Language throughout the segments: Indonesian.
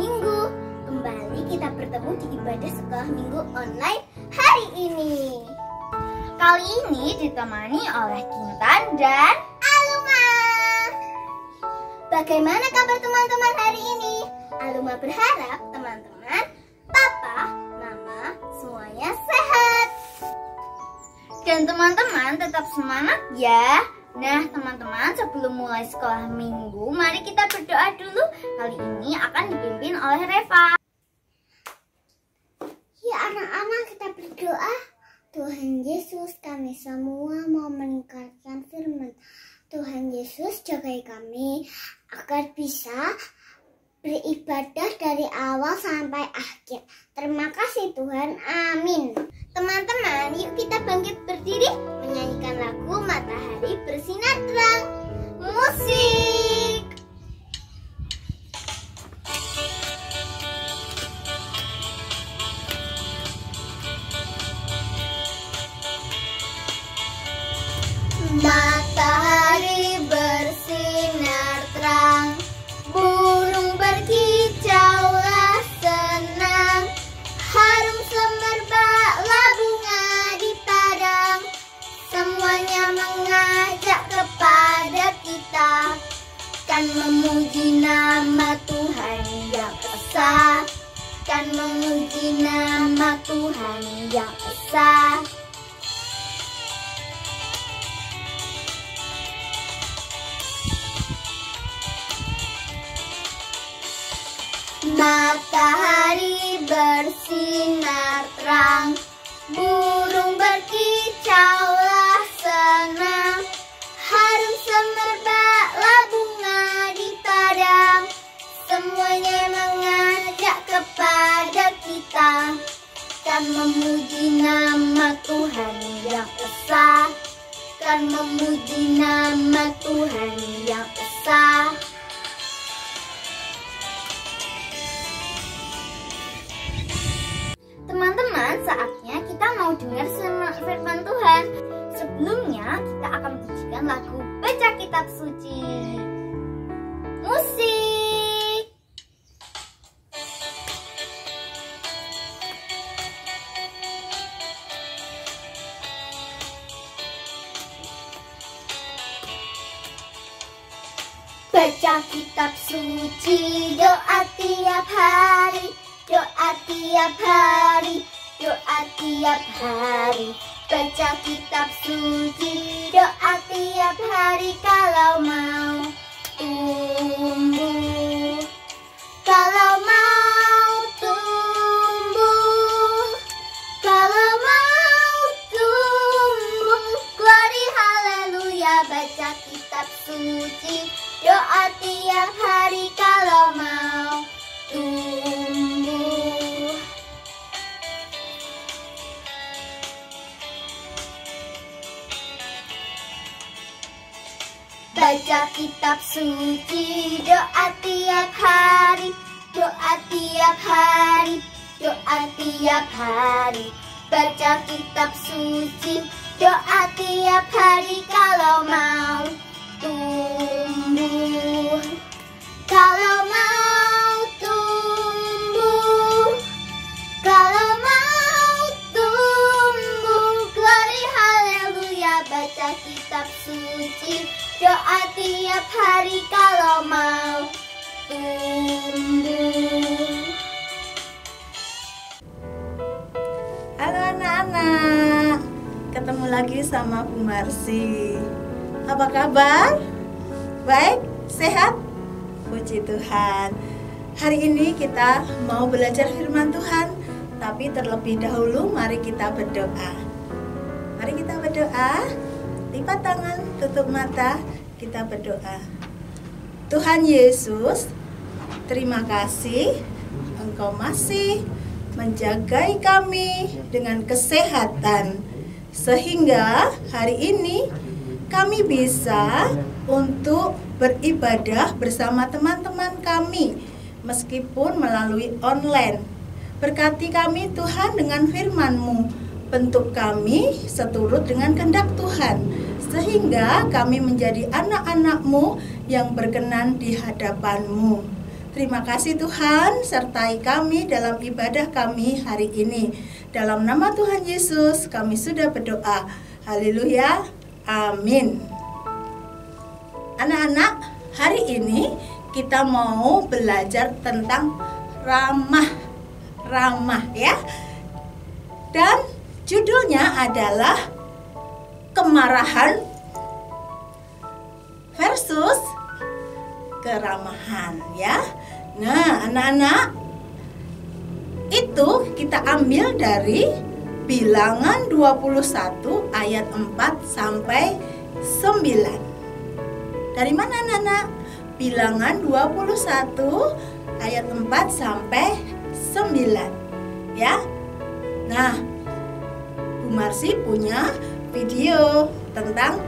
Minggu. Kembali kita bertemu di ibadah sekolah Minggu online hari ini. Kali ini ditemani oleh Kintan dan Aluma. Bagaimana kabar teman-teman hari ini? Aluma berharap teman-teman, papa, mama, semuanya sehat. Dan teman-teman tetap semangat ya. Nah teman-teman, sebelum mulai sekolah minggu, mari kita berdoa dulu. Kali ini akan dipimpin oleh Reva. Ya anak-anak, kita berdoa. Tuhan Yesus, kami semua mau mendengarkan firman. Tuhan Yesus, jagai kami agar bisa beribadah dari awal sampai akhir. Terima kasih Tuhan, amin. Teman-teman, yuk kita bangkit berdiri menyanyikan lagu Matahari Bersinar Terang. Musik. Matahari bersinar terang, burung berkicaulah senang, harum semerbaklah bunga di padang. Semuanya mengajak kepada kita, kan memuji nama Tuhan yang esa, kan memuji nama Tuhan yang esa. Matahari bersinar terang, burung berkicaulah senang, harum semerbaklah bunga di padang. Semuanya mengajak kepada kita, kan memuji nama Tuhan yang esa, kan memuji nama Tuhan yang esa. Teman-teman, saatnya kita mau dengar firman Tuhan. Sebelumnya, kita akan menyanyikan lagu Baca Kitab Suci. Musik. Baca kitab suci, doa tiap hari. Doa tiap hari, doa tiap hari. Baca kitab suci, doa tiap hari kalau mau tumbuh. Kalau mau tumbuh, kalau mau tumbuh. Glory haleluya, baca kitab suci, doa tiap hari kalau mau tumbuh. Baca kitab suci, doa tiap hari, doa tiap hari, doa tiap hari. Baca kitab suci, doa tiap hari kalau mau tumbuh. Kalau mau tumbuh, kalau mau tumbuh. Glory haleluya, baca kitab suci, doa tiap hari kalau mau tumbuh. Halo anak-anak, ketemu lagi sama Bu Marsi. Apa kabar? Baik? Sehat? Puji Tuhan. Hari ini kita mau belajar firman Tuhan, tapi terlebih dahulu mari kita berdoa. Mari kita berdoa. Lipat tangan, tutup mata, kita berdoa. Tuhan Yesus, terima kasih Engkau masih menjagai kami dengan kesehatan, sehingga hari ini kami bisa untuk beribadah bersama teman-teman kami meskipun melalui online. Berkati kami Tuhan dengan firman-Mu, bentuk kami seturut dengan kehendak Tuhan, sehingga kami menjadi anak-anak-Mu yang berkenan di hadapan-Mu. Terima kasih Tuhan, sertai kami dalam ibadah kami hari ini. Dalam nama Tuhan Yesus kami sudah berdoa. Haleluya, amin. Anak-anak, hari ini kita mau belajar tentang ramah ya. Dan judulnya adalah kemarahan versus keramahan ya. Nah, anak-anak, itu kita ambil dari Bilangan 21 ayat 4 sampai 9. Dari mana anak-anak? Bilangan 21 ayat 4 sampai 9 ya. Nah, Bu Marsi punya video tentang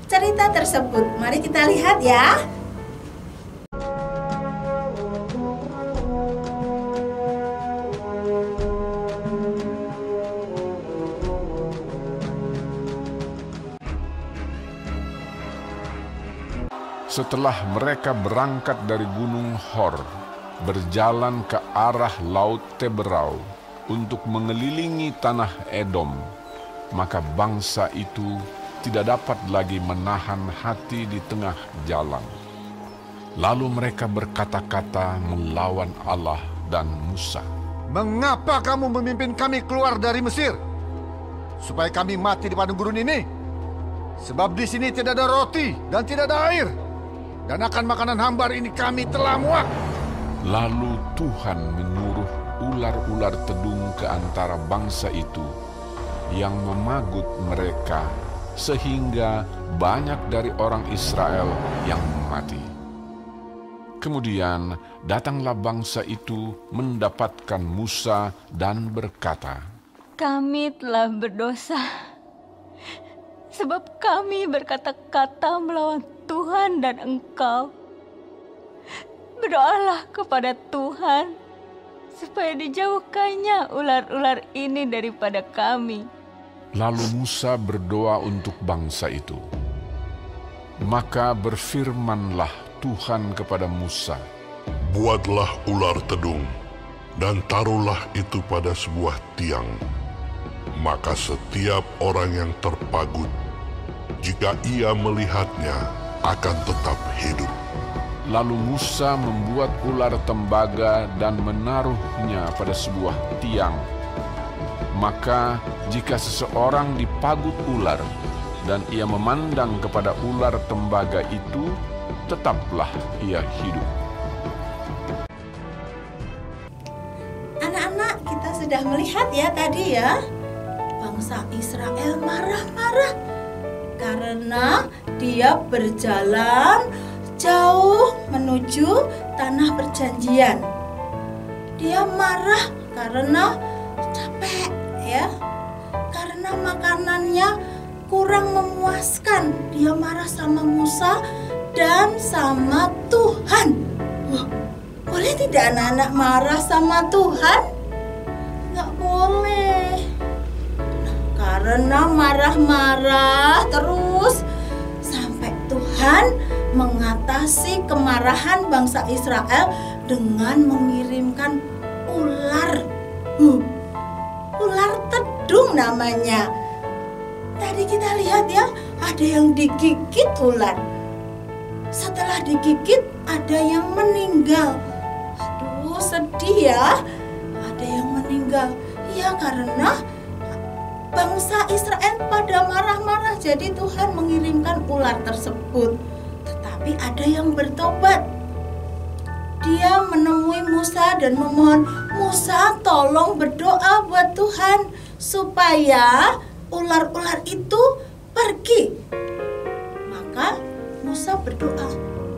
cerita tersebut. Mari kita lihat ya. Setelah mereka berangkat dari Gunung Hor, berjalan ke arah Laut Teberau untuk mengelilingi tanah Edom, maka bangsa itu tidak dapat lagi menahan hati di tengah jalan. Lalu mereka berkata-kata melawan Allah dan Musa. Mengapa kamu memimpin kami keluar dari Mesir? Supaya kami mati di padang gurun ini? Sebab di sini tidak ada roti dan tidak ada air. Dan akan makanan hambar ini kami telah muak. Lalu Tuhan menyuruh ular-ular tedung ke antara bangsa itu yang memagut mereka, sehingga banyak dari orang Israel yang mati. Kemudian datanglah bangsa itu mendapatkan Musa dan berkata, "Kami telah berdosa, sebab kami berkata-kata melawan Tuhan dan Engkau. Berdoalah kepada Tuhan, supaya dijauhkannya ular-ular ini daripada kami." Lalu Musa berdoa untuk bangsa itu. Maka berfirmanlah Tuhan kepada Musa, "Buatlah ular tedung, dan taruhlah itu pada sebuah tiang. Maka setiap orang yang terpagut, jika ia melihatnya, akan tetap hidup." Lalu Musa membuat ular tembaga dan menaruhnya pada sebuah tiang. Maka jika seseorang dipagut ular dan ia memandang kepada ular tembaga itu, tetaplah ia hidup. Anak-anak, kita sudah melihat ya tadi ya, bangsa Israel marah-marah karena dia berjalan jauh menuju tanah perjanjian. Dia marah karena capek ya, karena makanannya kurang memuaskan. Dia marah sama Musa dan sama Tuhan. Wah, boleh tidak anak-anak marah sama Tuhan? Nggak boleh. Nah, karena marah-marah terus sampai Tuhan mengatasi kemarahan bangsa Israel dengan mengirimkan ular. Ular tedung namanya. Tadi kita lihat ya, ada yang digigit ular. Setelah digigit, ada yang meninggal. Aduh, sedih ya. Ada yang meninggal. Ya, karena bangsa Israel pada marah-marah. Jadi Tuhan mengirimkan ular tersebut. Tetapi ada yang bertobat. Dia menemui Musa dan memohon, "Musa, tolong berdoa buat Tuhan supaya ular-ular itu pergi." Maka Musa berdoa,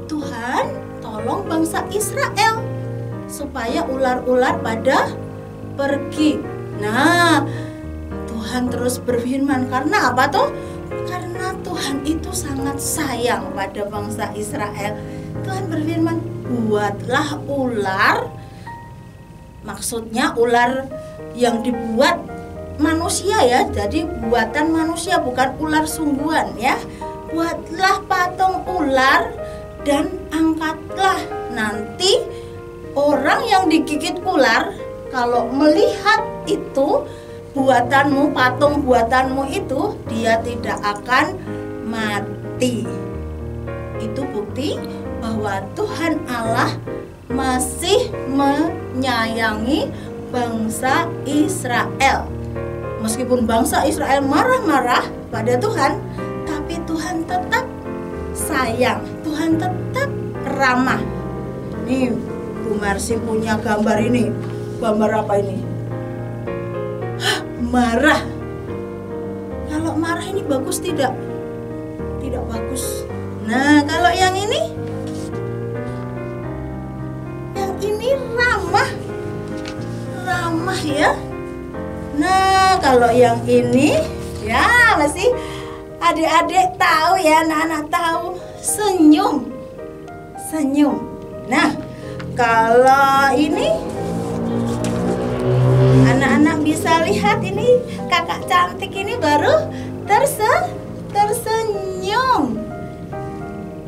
"Tuhan, tolong bangsa Israel supaya ular-ular pada pergi." Nah, Tuhan terus berfirman, karena apa tuh? Karena Tuhan itu sangat sayang pada bangsa Israel. Tuhan berfirman, "Buatlah ular." Maksudnya ular yang dibuat manusia ya, jadi buatan manusia, bukan ular sungguhan ya. Buatlah patung ular dan angkatlah nanti Orang yang digigit ular, kalau melihat itu buatanmu, patung buatanmu itu, dia tidak akan mati. Itu bukti bahwa Tuhan Allah masih menyayangi bangsa Israel. Meskipun bangsa Israel marah-marah pada Tuhan, tapi Tuhan tetap sayang, Tuhan tetap ramah. Nih, Bu Marsi punya gambar ini. Gambar apa ini? Marah. Kalau marah ini bagus tidak? Tidak bagus. Nah, kalau yang ini? Yang ini ramah. Ramah ya. Nah, kalau yang ini ya masih adik-adik tahu ya, anak-anak tahu, senyum. Senyum. Nah, kalau ini anak-anak bisa lihat ini kakak cantik ini baru tersenyum.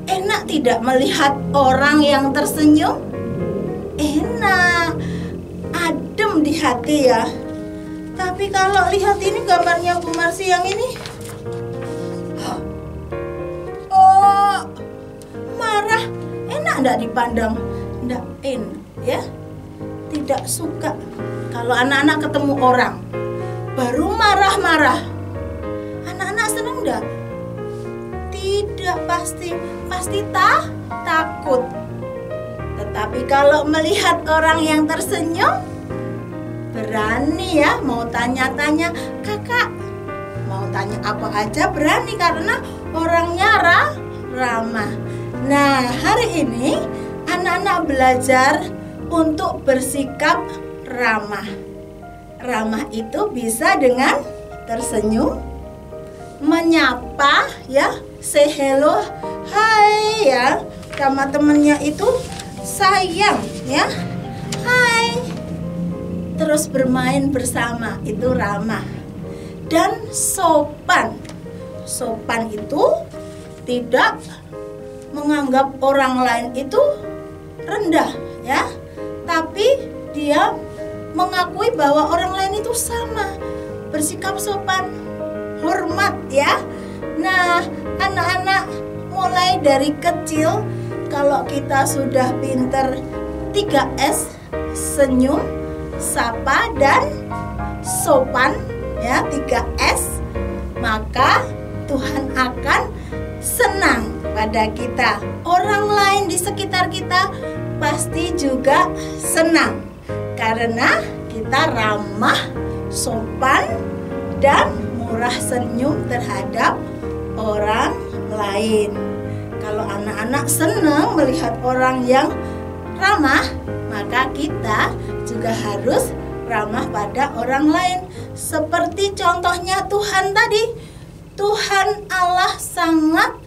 Enak tidak melihat orang yang tersenyum? Enak. Adem di hati ya. Tapi kalau lihat ini gambarnya Bu Marsi yang ini, oh, marah. Enak enggak dipandang? Enggak enak ya. Tidak suka. Kalau anak-anak ketemu orang baru marah-marah, anak-anak senang enggak? Tidak, pasti takut. Tetapi kalau melihat orang yang tersenyum, berani ya, mau tanya-tanya, kakak mau tanya apa aja berani karena orangnya ramah. Nah, hari ini anak-anak belajar untuk bersikap ramah. Ramah itu bisa dengan tersenyum, menyapa ya, say hello, hai ya, sama temennya itu sayang ya, hai. Terus bermain bersama, itu ramah. Dan sopan. Sopan itu tidak menganggap orang lain itu rendah ya, tapi dia mengakui bahwa orang lain itu sama, bersikap sopan, hormat ya. Nah, anak-anak mulai dari kecil, kalau kita sudah pinter 3S, senyum, sapa, dan sopan ya, 3S, maka Tuhan akan senang pada kita. Orang lain di sekitar kita pasti juga senang karena kita ramah, sopan, dan murah senyum terhadap orang lain. Kalau anak-anak senang melihat orang yang ramah, maka kita juga harus ramah pada orang lain. Seperti contohnya Tuhan tadi. Tuhan Allah sangat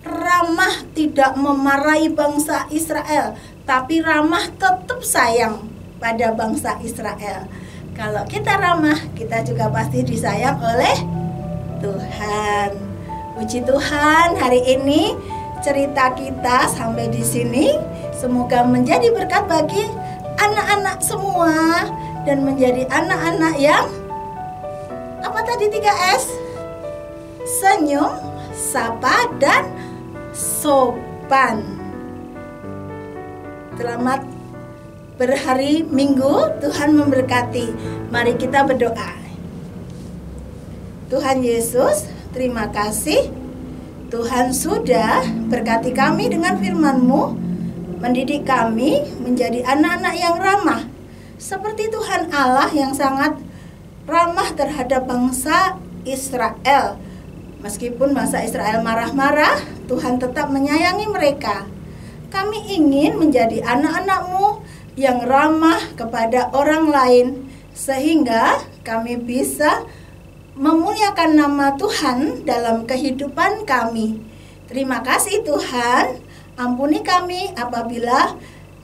ramah, tidak memarahi bangsa Israel, tapi ramah, tetap sayang pada bangsa Israel. Kalau kita ramah, kita juga pasti disayang oleh Tuhan. Puji Tuhan, hari ini cerita kita sampai di sini. Semoga menjadi berkat bagi anak-anak semua dan menjadi anak-anak yang apa tadi 3S? Senyum, sapa, dan sopan. Selamat berhari Minggu, Tuhan memberkati. Mari kita berdoa. Tuhan Yesus, terima kasih Tuhan sudah berkati kami dengan firman-Mu, mendidik kami menjadi anak-anak yang ramah, seperti Tuhan Allah yang sangat ramah terhadap bangsa Israel. Meskipun bangsa Israel marah-marah, Tuhan tetap menyayangi mereka. Kami ingin menjadi anak-anak-Mu yang ramah kepada orang lain, sehingga kami bisa memuliakan nama Tuhan dalam kehidupan kami. Terima kasih Tuhan, ampuni kami apabila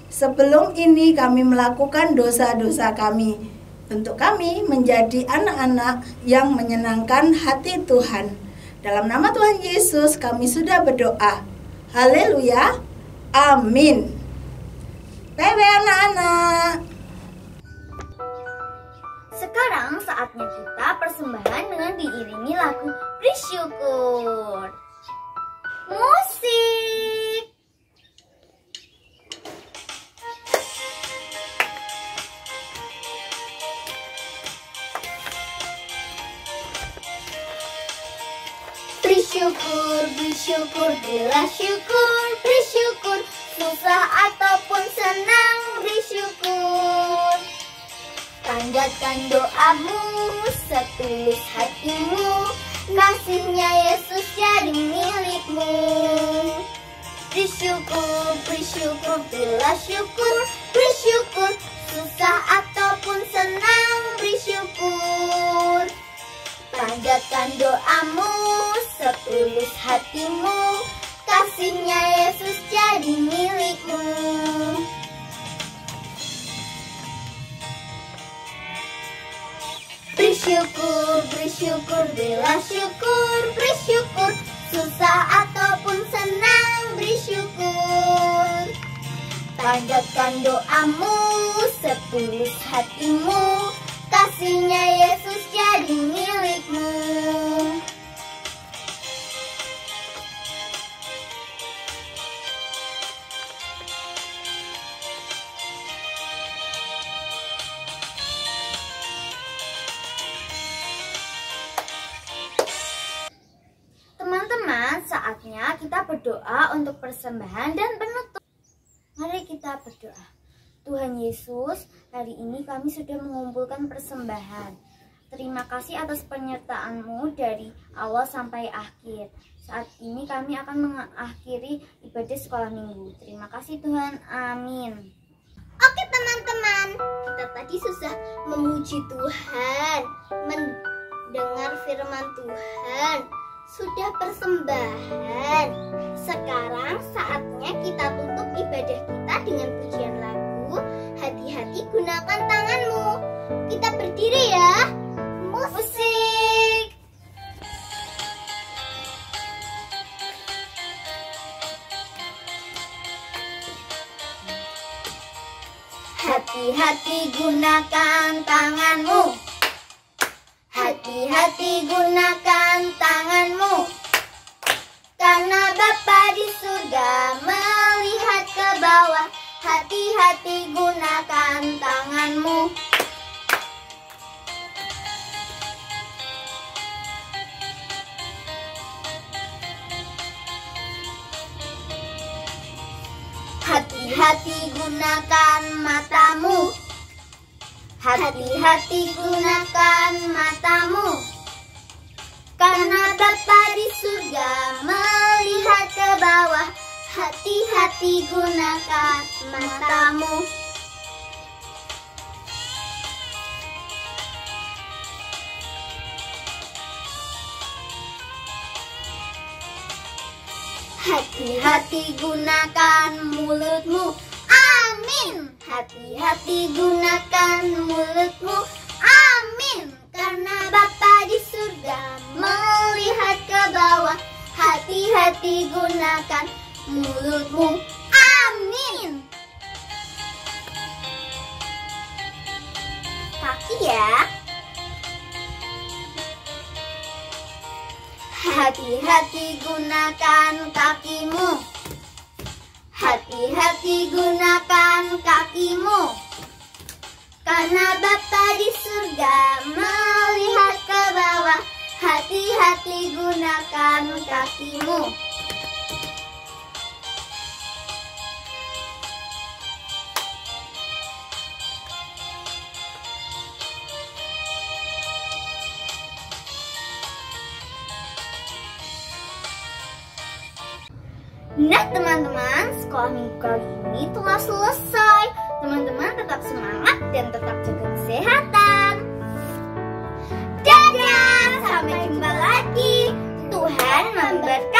sebelum ini kami melakukan dosa-dosa kami. Untuk kami menjadi anak-anak yang menyenangkan hati Tuhan. Dalam nama Tuhan Yesus kami sudah berdoa. Haleluya. Amin. PW anak-anak. Sekarang saatnya kita persembahan dengan diiringi lagu bersyukur. Musik. Bersyukur, bersyukur, bila syukur, bersyukur, susah ataupun senang, bersyukur. Panjatkan doamu, setulus hatimu, kasihnya Yesus jadi milikmu. Bersyukur, bersyukur, bila syukur, bersyukur, susah ataupun senang, bersyukur. Panjatkan doamu, setulus hatimu, kasihnya Yesus jadi milikmu. Bersyukur, bersyukur, bila syukur, bersyukur, susah ataupun senang, bersyukur. Panjatkan doamu, setulus hatimu, kasihnya Yesus jadi milikmu. Teman-teman, saatnya kita berdoa untuk persembahan dan penutup. Mari kita berdoa. Tuhan Yesus, hari ini kami sudah mengumpulkan persembahan. Terima kasih atas penyertaan-Mu dari awal sampai akhir. Saat ini kami akan mengakhiri ibadah sekolah minggu. Terima kasih Tuhan, amin. Oke teman-teman, kita tadi susah memuji Tuhan, mendengar firman Tuhan, sudah persembahan. Sekarang saatnya kita tutup ibadah kita dengan pujian lagu Hati-hati Gunakan Tanganmu. Kita berdiri ya. Musik. Hati-hati gunakan tanganmu. Hati-hati gunakan tanganmu, karena Bapa di surga melihat ke bawah. Hati-hati gunakan tanganmu. Hati-hati gunakan matamu. Hati-hati gunakan matamu, karena Bapa di surga melihat ke bawah. Hati-hati gunakan matamu. Hati-hati gunakan mulutmu. Amin. Hati-hati gunakan mulutmu. Amin. Karena Bapa di surga melihat ke bawah. Hati-hati gunakan mulutmu. Amin. Kaki ya. Hati-hati gunakan kakimu. Hati-hati gunakan kakimu, karena Bapa di surga melihat ke bawah. Hati-hati gunakan kakimu. Nah teman-teman, sekolah minggu kali ini telah selesai. Teman-teman tetap semangat dan tetap jaga kesehatan. Dadah, sampai jumpa lagi. Tuhan memberkati.